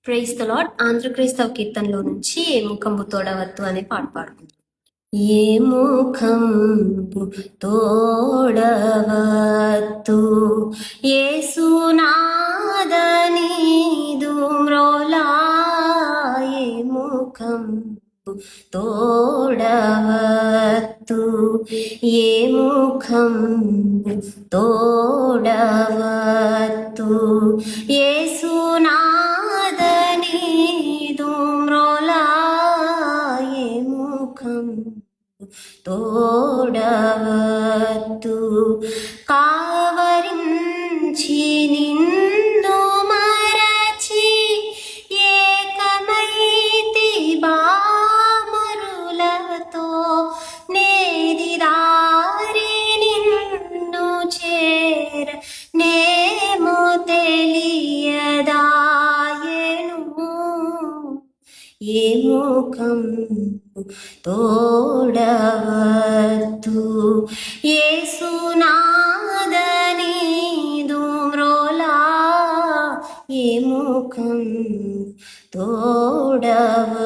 Praise the lord. ఆంధ్రక్రైస్తవ కీర్తనలో నుంచి ఏ ముఖంబు తోడవద్దు అనే పాట పాడుకుందాం. ఏ ముఖంబు తోడవద్దు యేసునాథనీదు మ్రోలా, ఏ ముఖంబు తోడవద్దు, ఏ ముఖంబు తోడవద్దు యేసునాథనీదు మ్రోలా, ఏ ముఖంబు తోడవద్దు. కావరించి నిన్ను మరచి ఏకమైతి బామరులతో, నేది దారి నిన్ను చేర నేమో తెలియదాయెను, ఏ ముఖంబు తోడవద్దు యేసునాథనీదు మ్రోలా, ఏ ముఖంబు తోడవద్దు.